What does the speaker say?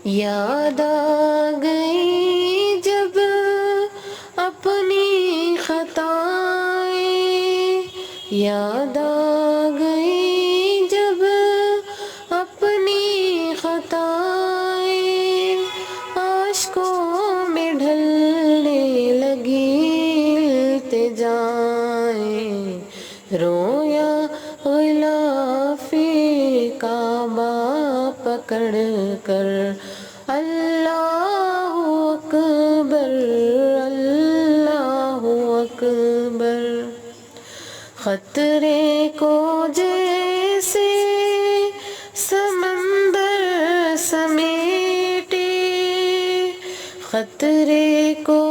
یاد آ گئی جب اپنی خطائیں، یاد آ گئی جب اپنی خطائیں، اشکوں میں ڈھلنے لگی التجائیں، رویا غلاف کعبہ پکڑ کر، اللہ اکبر اللہ اکبر، خطرے کو جیسے سمندر سمیٹے، خطرے کو